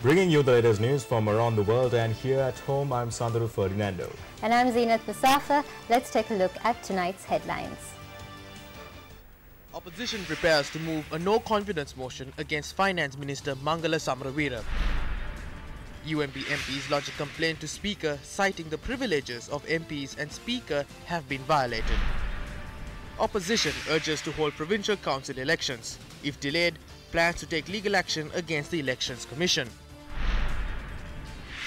Bringing you the latest news from around the world, and here at home, I'm Sandaru Ferdinando. And I'm Zeenat Musafa. Let's take a look at tonight's headlines. Opposition prepares to move a no-confidence motion against Finance Minister Mangala Samaraweera. UMP MPs lodge a complaint to Speaker citing the privileges of MPs and Speaker have been violated. Opposition urges to hold Provincial Council elections. If delayed, plans to take legal action against the Elections Commission.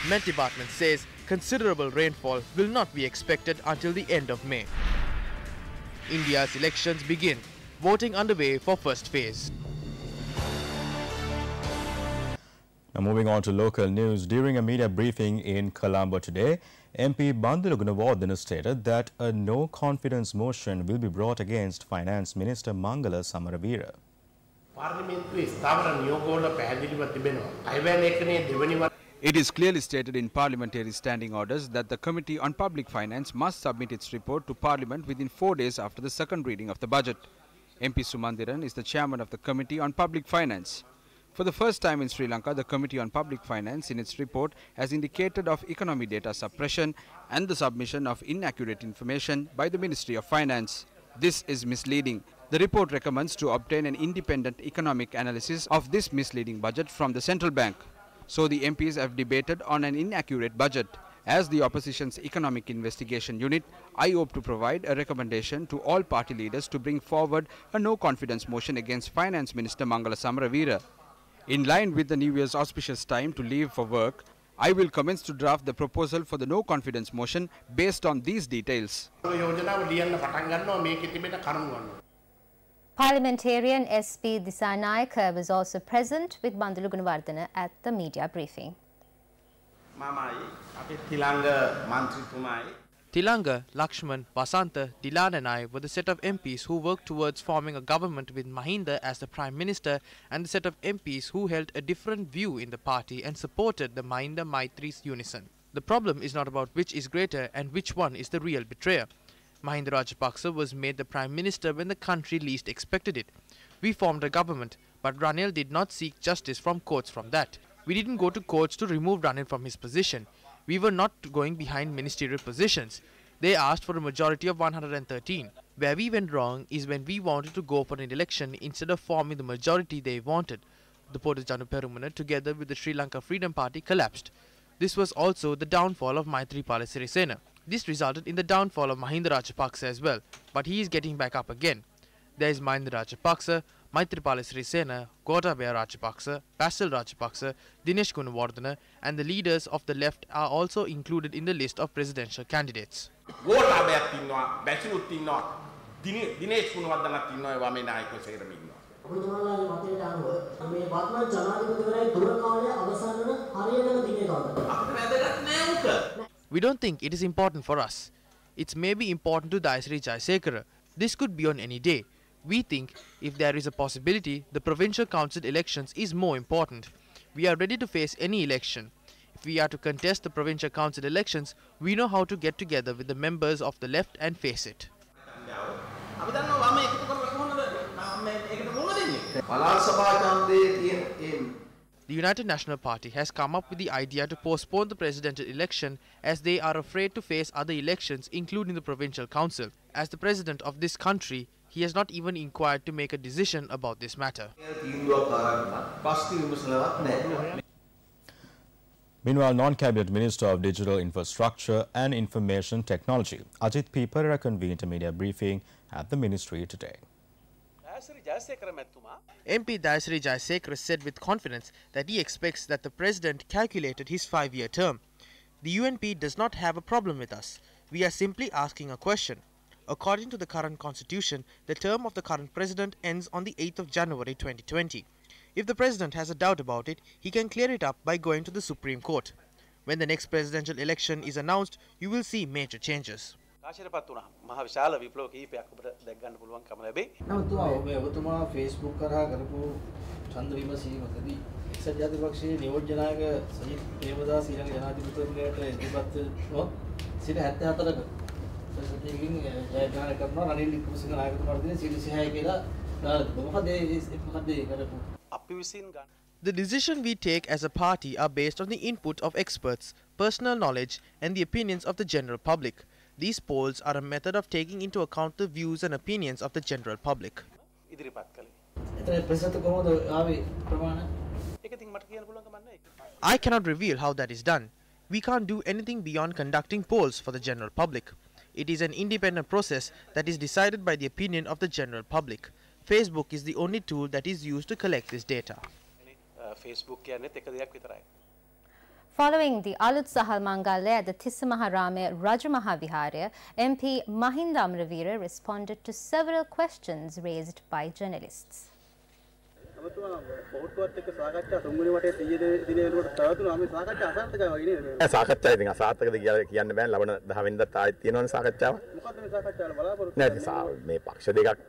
Met Department says considerable rainfall will not be expected until the end of May. India's elections begin. Voting underway for first phase. Now moving on to local news, during a media briefing in Colombo today, MP Madhu stated that a no-confidence motion will be brought against Finance Minister Mangala Samaraweera. It is clearly stated in parliamentary standing orders that the Committee on Public Finance must submit its report to Parliament within 4 days after the second reading of the budget. MP Sumandiran is the chairman of the Committee on Public Finance. For the first time in Sri Lanka, the Committee on Public Finance in its report has indicated of economic data suppression and the submission of inaccurate information by the Ministry of Finance. This is misleading. The report recommends to obtain an independent economic analysis of this misleading budget from the central bank. So the MPs have debated on an inaccurate budget. As the opposition's economic investigation unit, I hope to provide a recommendation to all party leaders to bring forward a no-confidence motion against Finance Minister Mangala Samaraweera. In line with the New Year's auspicious time to leave for work, I will commence to draft the proposal for the no-confidence motion based on these details. Parliamentarian SP Disanayake was also present with Bandulu Gunawardena at the media briefing. Tilanga, Lakshman, Vasantha, Dilan and I were the set of MPs who worked towards forming a government with Mahinda as the Prime Minister, and the set of MPs who held a different view in the party and supported the Mahinda Maitri's unison. The problem is not about which is greater and which one is the real betrayer. Mahinda Rajapaksa was made the Prime Minister when the country least expected it. We formed a government, but Ranil did not seek justice from courts from that. We didn't go to courts to remove Ranil from his position. We were not going behind ministerial positions. They asked for a majority of 113. Where we went wrong is when we wanted to go for an election instead of forming the majority they wanted. The Potujanu Perumana together with the Sri Lanka Freedom Party collapsed. This was also the downfall of Maithripala Sirisena. This resulted in the downfall of Mahinda Rajapaksa as well, but he is getting back up again. There is Mahinda Rajapaksa, Maithripala Sirisena, Gotabaya Rajapaksa, Basil Rajapaksa, Dinesh Gunawardena, and the leaders of the left are also included in the list of presidential candidates. We don't think it is important for us. It's maybe important to Daisri Jayasekara. This could be on any day. We think if there is a possibility, the Provincial Council elections is more important. We are ready to face any election. If we are to contest the Provincial Council elections, we know how to get together with the members of the left and face it. The United National Party has come up with the idea to postpone the presidential election as they are afraid to face other elections, including the Provincial Council. As the president of this country, he has not even inquired to make a decision about this matter. Meanwhile, Non-Cabinet Minister of Digital Infrastructure and Information Technology, Ajit P. Perera, convened a media briefing at the ministry today. MP Daisri Jayasekara said with confidence that he expects that the President calculated his 5-year term. The UNP does not have a problem with us. We are simply asking a question. According to the current constitution, the term of the current President ends on the 8th of January 2020. If the President has a doubt about it, he can clear it up by going to the Supreme Court. When the next presidential election is announced, you will see major changes. Facebook කරා කරපු ඡන්ද විමසීමකදී එක්සත් ජාතික පක්ෂයේ නියෝජ්‍ය නායක සජිත් ප්‍රේමදාස ඊළඟ ජනාධිපතිවරයාට ඉදිරිපත් වුණොත් 74ක ප්‍රතිශතයකින් ජයග්‍රහණය කරනවා රනිල් වික්‍රමසිංහ नायकතුමාට දෙන 36 කියලා දාලා තිබුණා. මොකද ඒ කරපු අපි විසින් ගන්න The decisions we take as a party are based on the input of experts, personal knowledge and the opinions of the general public. These polls are a method of taking into account the views and opinions of the general public. I cannot reveal how that is done. We can't do anything beyond conducting polls for the general public. It is an independent process that is decided by the opinion of the general public. Facebook is the only tool that is used to collect this data. Following the Alut Sahal Mangale at the Tissamaharame Rajamaha Vihara, MP Mahinda Amravira responded to several questions raised by journalists. සාකච්ඡා ඉතින් අසාර්ථකද කියලා කියන්න බෑ ලබන 10 වෙනිදාත් ආයෙත් තියෙනවනේ සාකච්ඡාව. මොකක්ද මේ සාකච්ඡාවල බලාපොරොත්තු වෙන්නේ? මේ පක්ෂ දෙකක්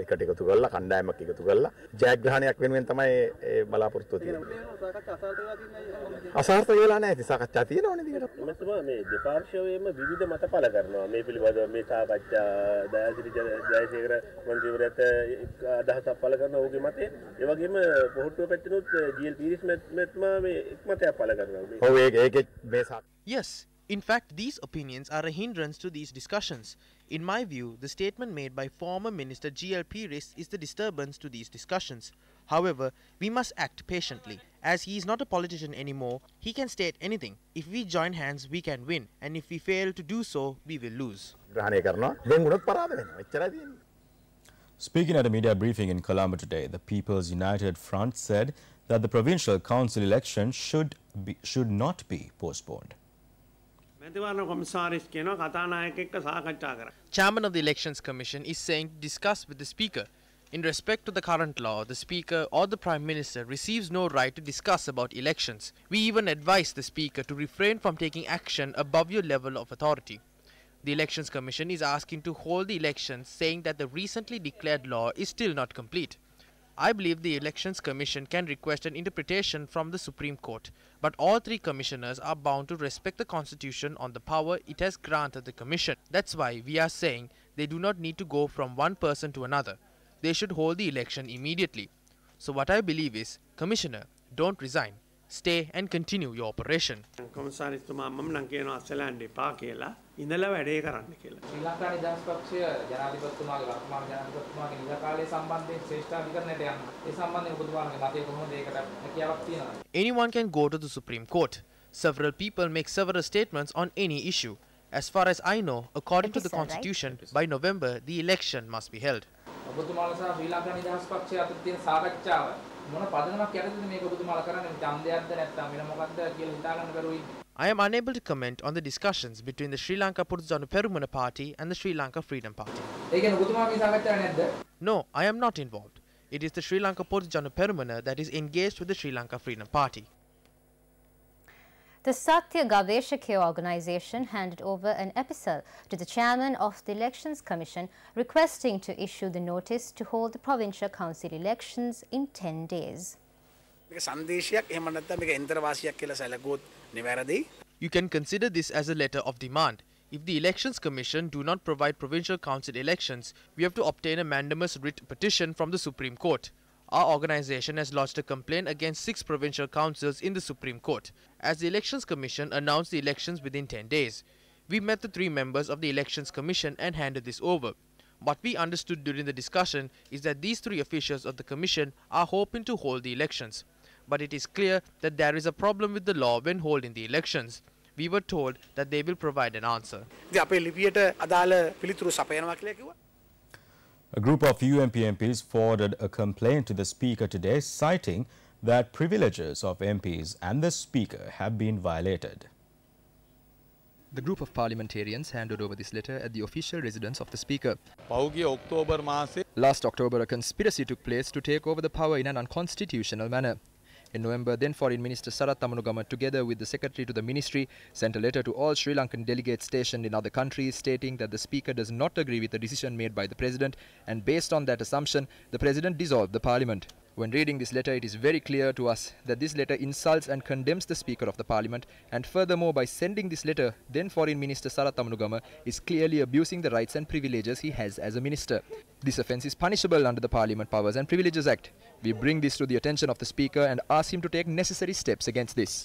එකට එකතු කරලා කණ්ඩායමක් එකතු කරලා ජයග්‍රහණයක් වෙනුවෙන් තමයි බලාපොරොත්තු තියෙන්නේ. අසාර්ථක වෙලා නැහැ. ඉතින් සාකච්ඡා තියෙනවනේ දිගට. එමත්ම මේ දෙපාර්ශ්වයේම විවිධ මත පළ කරනවා. මේ පිළිබඳව මේ සාකච්ඡා දයාසිරි ජයසේකර මන්ත්‍රීවරයාට අදහසක් පළ කරන ඔහුගේ මතය ඒ වගේම පොහොට්ටුව පැත්තෙනුත් GL පීරිස් මෙත්ම මේ එක්මතයක් පළ කරනවා. ඔව් ඒකේ මේ Yes, in fact, these opinions are a hindrance to these discussions. In my view, the statement made by former Minister GL Peiris is the disturbance to these discussions. However, we must act patiently. As he is not a politician anymore, he can state anything. If we join hands, we can win. And if we fail to do so, we will lose. Speaking at a media briefing in Colombo today, the People's United Front said that the provincial council election should not be postponed. Chairman of the Elections Commission is saying to discuss with the Speaker. In respect to the current law, the Speaker or the Prime Minister receives no right to discuss about elections. We even advise the Speaker to refrain from taking action above your level of authority. The Elections Commission is asking to hold the elections, saying that the recently declared law is still not complete. I believe the Elections Commission can request an interpretation from the Supreme Court, but all three commissioners are bound to respect the Constitution on the power it has granted the Commission. That's why we are saying they do not need to go from one person to another. They should hold the election immediately. So what I believe is, Commissioner, don't resign. Stay and continue your operation. ඉඳලා වැඩේ කරන්න කියලා. ශ්‍රී ලංකා නිදහස් පක්ෂය ජනාධිපතිතුමාගේ වර්තමාන ජනාධිපතිතුමාගේ නිදා කාලයේ සම්බන්ධයෙන් ශ්‍රේෂ්ඨාධිකරණයට යනවා. ඒ සම්බන්ධයෙන් ඔබතුමාගේ මතය කොහොමද ඒකට හැකියාවක් තියෙනවද? Anyone can go to the Supreme Court. Several people make several statements on any issue. As far as I know, according to the Constitution, by November the election must be held. ඔබතුමාලා සහ ශ්‍රී ලංකා නිදහස් පක්ෂය අතර තියෙන සාකච්ඡාව මොන පදනමක් යටතේද මේක ඔබතුමාලා කරන්නේ? ඡන්දයක්ද නැත්නම් වෙන මොකක්ද කියලා හිතා ගන්න බැරුව ඉන්නේ. I am unable to comment on the discussions between the Sri Lanka Purudjanu Perumana Party and the Sri Lanka Freedom Party. No, I am not involved. It is the Sri Lanka Purudjanu Perumana that is engaged with the Sri Lanka Freedom Party. The Satya Gaveshakya organization handed over an epistle to the chairman of the Elections Commission requesting to issue the notice to hold the provincial council elections in 10 days. You can consider this as a letter of demand. If the Elections Commission do not provide provincial council elections, we have to obtain a mandamus writ petition from the Supreme Court. Our organization has lodged a complaint against 6 provincial councils in the Supreme Court, as the Elections Commission announced the elections within 10 days. We met the 3 members of the Elections Commission and handed this over. What we understood during the discussion is that these 3 officials of the Commission are hoping to hold the elections. But it is clear that there is a problem with the law when holding the elections. We were told that they will provide an answer. A group of UMP MPs forwarded a complaint to the Speaker today, citing that privileges of MPs and the Speaker have been violated. The group of parliamentarians handed over this letter at the official residence of the Speaker. Last October, a conspiracy took place to take over the power in an unconstitutional manner. In November, then Foreign Minister Sarath Amanugama, together with the Secretary to the Ministry, sent a letter to all Sri Lankan delegates stationed in other countries stating that the Speaker does not agree with the decision made by the President, and based on that assumption, the President dissolved the Parliament. When reading this letter, it is very clear to us that this letter insults and condemns the Speaker of the Parliament, and furthermore, by sending this letter, then Foreign Minister Sarath Amanugama is clearly abusing the rights and privileges he has as a minister. This offence is punishable under the Parliament Powers and Privileges Act. We bring this to the attention of the Speaker and ask him to take necessary steps against this.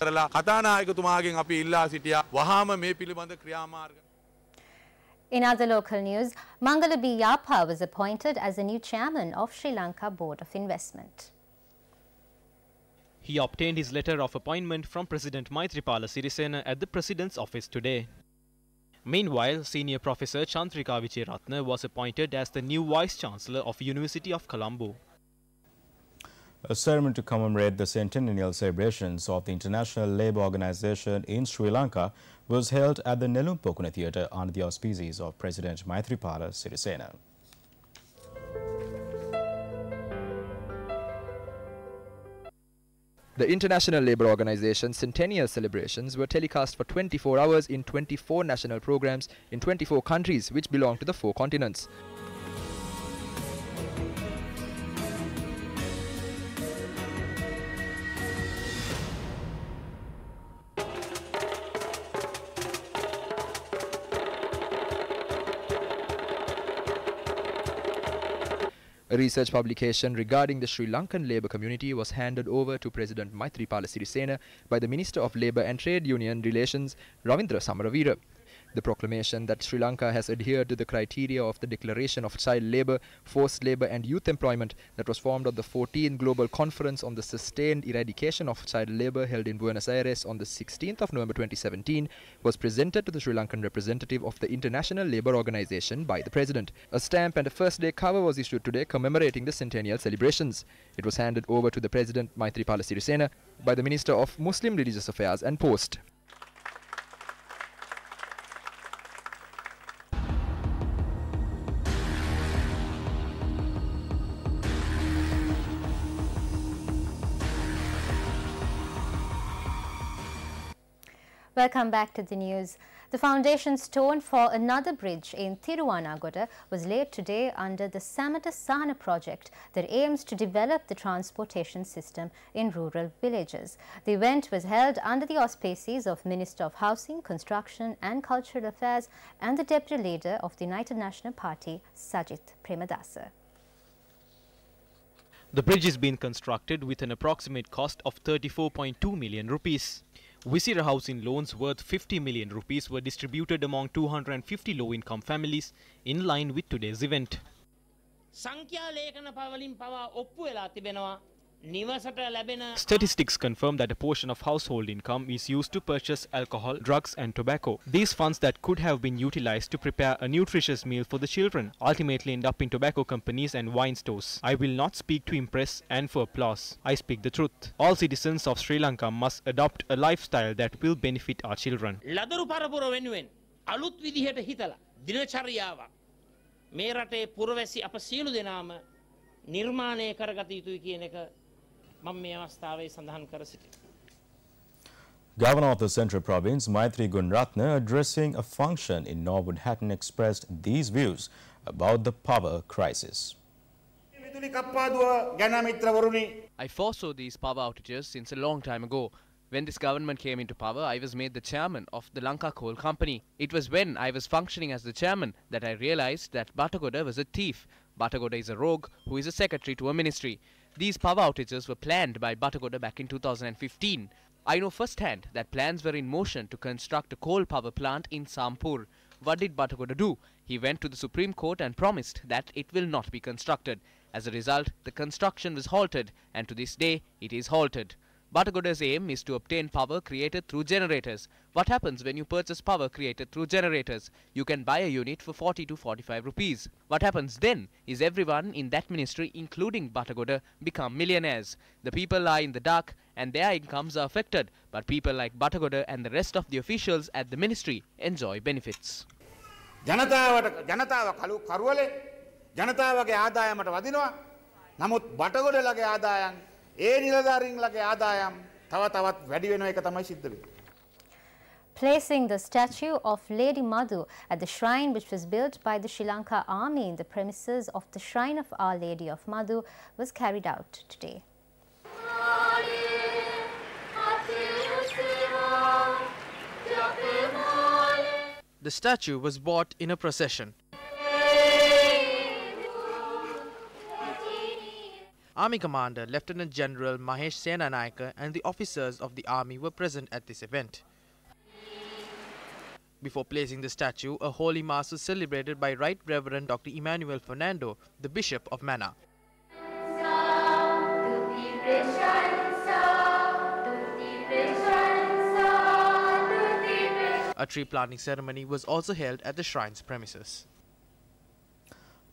In other local news, Mangala B. Yapa was appointed as the new chairman of Sri Lanka Board of Investment. He obtained his letter of appointment from President Maithripala Sirisena at the President's office today. Meanwhile, Senior Professor Chandrika Vichayratne was appointed as the new Vice-Chancellor of University of Colombo. A ceremony to commemorate the centennial celebrations of the International Labour Organization in Sri Lanka was held at the Nelumpokuna Theatre under the auspices of President Maithripala Sirisena. The International Labour Organization's centennial celebrations were telecast for 24 hours in 24 national programs in 24 countries which belong to the 4 continents. A research publication regarding the Sri Lankan labour community was handed over to President Maithripala Sirisena by the Minister of Labour and Trade Union Relations, Ravindra Samaraveera. The proclamation that Sri Lanka has adhered to the criteria of the Declaration of Child Labour, Forced Labour and Youth Employment that was formed on the 14th Global Conference on the Sustained Eradication of Child Labour held in Buenos Aires on the 16th of November 2017 was presented to the Sri Lankan representative of the International Labour Organization by the President. A stamp and a first day cover was issued today commemorating the centennial celebrations. It was handed over to the President Maithripala Sirisena by the Minister of Muslim Religious Affairs and Post. Welcome back to the news. The foundation stone for another bridge in Thiruvannagoda was laid today under the Samata Sahana project that aims to develop the transportation system in rural villages. The event was held under the auspices of Minister of Housing, Construction and Cultural Affairs and the Deputy Leader of the United National Party, Sajith Premadasa. The bridge is being constructed with an approximate cost of 34.2 million rupees. Visira housing loans worth 50 million rupees were distributed among 250 low-income families in line with today's event. Statistics confirm that a portion of household income is used to purchase alcohol, drugs and tobacco. These funds that could have been utilized to prepare a nutritious meal for the children ultimately end up in tobacco companies and wine stores. I will not speak to impress and for applause. I speak the truth. All citizens of Sri Lanka must adopt a lifestyle that will benefit our children. Governor of the Central Province, Maitri Gunratne, addressing a function in Norwood Hatton, expressed these views about the power crisis. I foresaw these power outages since a long time ago. When this government came into power, I was made the chairman of the Lanka Coal Company. It was when I was functioning as the chairman that I realized that Batagoda was a thief. Batagoda is a rogue who is a secretary to a ministry. These power outages were planned by Batagoda back in 2015. I know firsthand that plans were in motion to construct a coal power plant in Sampur. What did Batagoda do? He went to the Supreme Court and promised that it will not be constructed. As a result, the construction was halted, and to this day, it is halted. Batagoda's aim is to obtain power created through generators. What happens when you purchase power created through generators? You can buy a unit for 40 to 45 rupees. What happens then is everyone in that ministry, including Batagoda, become millionaires. The people are in the dark and their incomes are affected, but people like Batagoda and the rest of the officials at the ministry enjoy benefits. Placing the statue of Lady Madhu at the shrine which was built by the Sri Lanka Army in the premises of the Shrine of Our Lady of Madhu was carried out today. The statue was brought in a procession. Army Commander Lieutenant General Mahesh Senanayake and the officers of the army were present at this event. Before placing the statue, a holy mass was celebrated by Right Reverend Dr. Emmanuel Fernando, the Bishop of Mana. A tree planting ceremony was also held at the shrine's premises.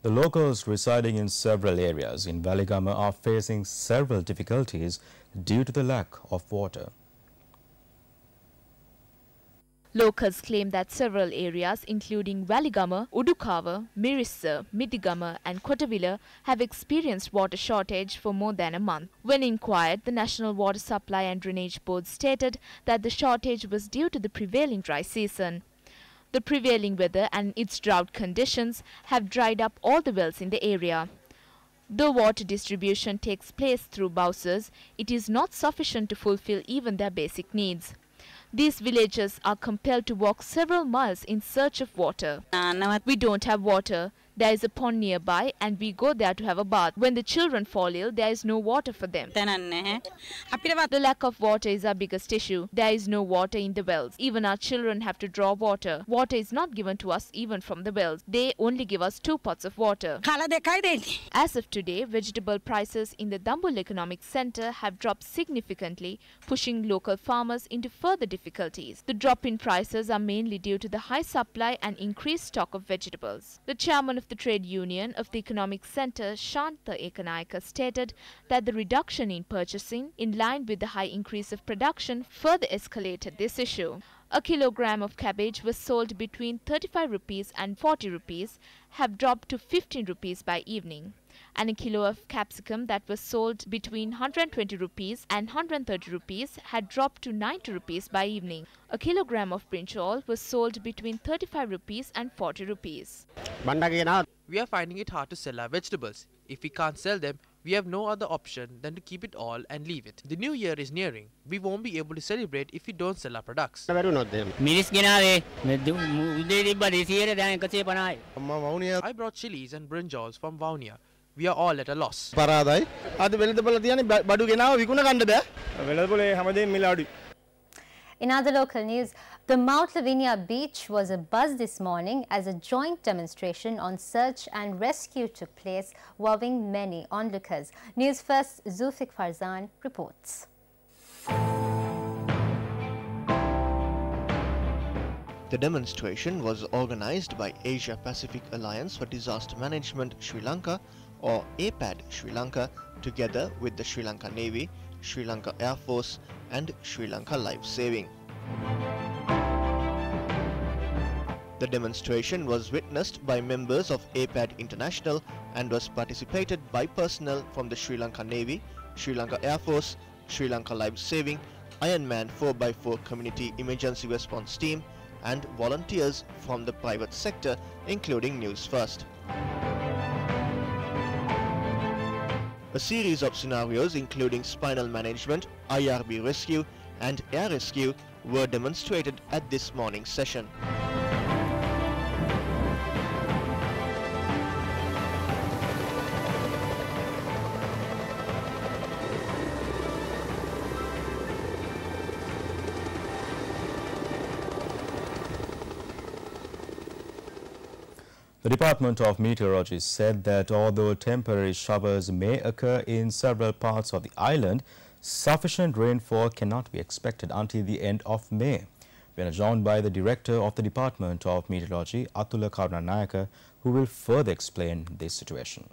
The locals residing in several areas in Waligama are facing several difficulties due to the lack of water. Locals claim that several areas including Waligama, Udukawa, Mirissa, Midigama and Kotavila have experienced water shortage for more than a month. When inquired, the National Water Supply and Drainage Board stated that the shortage was due to the prevailing dry season. The prevailing weather and its drought conditions have dried up all the wells in the area. Though water distribution takes place through bowsers, it is not sufficient to fulfill even their basic needs. These villagers are compelled to walk several miles in search of water. We don't have water. There is a pond nearby and we go there to have a bath. When the children fall ill, there is no water for them. The lack of water is our biggest issue. There is no water in the wells. Even our children have to draw water. Water is not given to us even from the wells. They only give us 2 pots of water. As of today, vegetable prices in the Dambul Economic Centre have dropped significantly, pushing local farmers into further difficulties. The drop in prices are mainly due to the high supply and increased stock of vegetables. The chairman of the trade union of the economic centre, Shanta Ekanayaka, stated that the reduction in purchasing, in line with the high increase of production, further escalated this issue. A kilogram of cabbage was sold between 35 rupees and 40 rupees, have dropped to 15 rupees by evening. And a kilo of capsicum that was sold between 120 rupees and 130 rupees had dropped to 90 rupees by evening. A kilogram of brinjal was sold between 35 rupees and 40 rupees. We are finding it hard to sell our vegetables. If we can't sell them, we have no other option than to keep it all and leave it. The new year is nearing. We won't be able to celebrate if we don't sell our products. I brought chilies and brinjals from Vaunia. We are all at a loss. In other local news, the Mount Lavinia beach was abuzz this morning as a joint demonstration on search and rescue took place, wowing many onlookers. Newsfirst's Zulfiq Farzan reports. The demonstration was organized by Asia Pacific Alliance for Disaster Management Sri Lanka, or APAD Sri Lanka, together with the Sri Lanka Navy, Sri Lanka Air Force and Sri Lanka Life Saving. The demonstration was witnessed by members of APAD International and was participated by personnel from the Sri Lanka Navy, Sri Lanka Air Force, Sri Lanka Life Saving, Ironman 4x4 Community Emergency Response Team and volunteers from the private sector, including Newsfirst. A series of scenarios including spinal management, IRB rescue and air rescue were demonstrated at this morning's session. The Department of Meteorology said that although temporary showers may occur in several parts of the island, sufficient rainfall cannot be expected until the end of May. We are joined by the Director of the Department of Meteorology, Atula Karunanayaka, who will further explain this situation.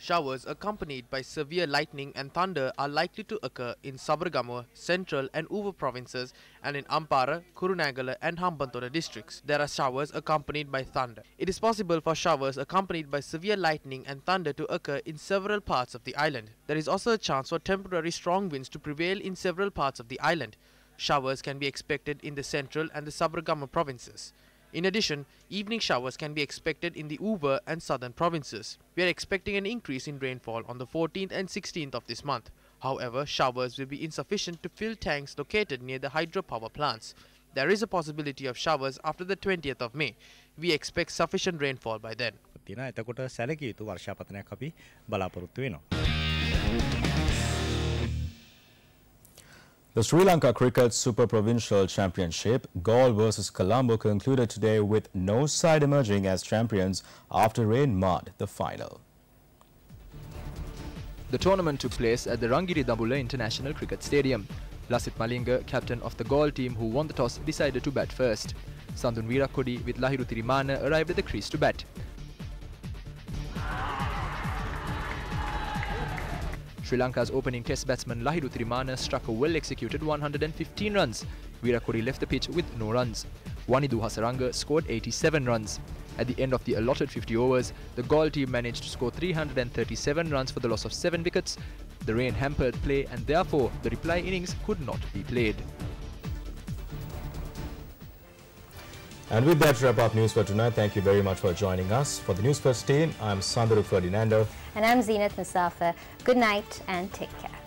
Showers accompanied by severe lightning and thunder are likely to occur in Sabaragamuwa, Central and Uva provinces and in Ampara, Kurunegala and Hambantota districts. There are showers accompanied by thunder. It is possible for showers accompanied by severe lightning and thunder to occur in several parts of the island. There is also a chance for temporary strong winds to prevail in several parts of the island. Showers can be expected in the central and the Sabaragama provinces. In addition, evening showers can be expected in the Uva and southern provinces. We are expecting an increase in rainfall on the 14th and 16th of this month. However, showers will be insufficient to fill tanks located near the hydropower plants. There is a possibility of showers after the 20th of May. We expect sufficient rainfall by then. The Sri Lanka Cricket Super Provincial Championship, Galle vs Colombo, concluded today with no side emerging as champions after rain marred the final. The tournament took place at the Rangiri Dambulla International Cricket Stadium. Lasith Malinga, captain of the Galle team who won the toss, decided to bat first. Sandun Virakodi with Lahiru Tirimana arrived at the crease to bat. Sri Lanka's opening test batsman Lahiru Tirimana struck a well-executed 115 runs. Virakodi left the pitch with no runs. Wanidu Hasaranga scored 87 runs. At the end of the allotted 50 overs, the Galle team managed to score 337 runs for the loss of 7 wickets. The rain hampered play and therefore the reply innings could not be played. And with that, wrap up news for tonight. Thank you very much for joining us. For the Newsfirst team, I'm Sandhu Ferdinando. And I'm Zeenat Musafa. Good night and take care.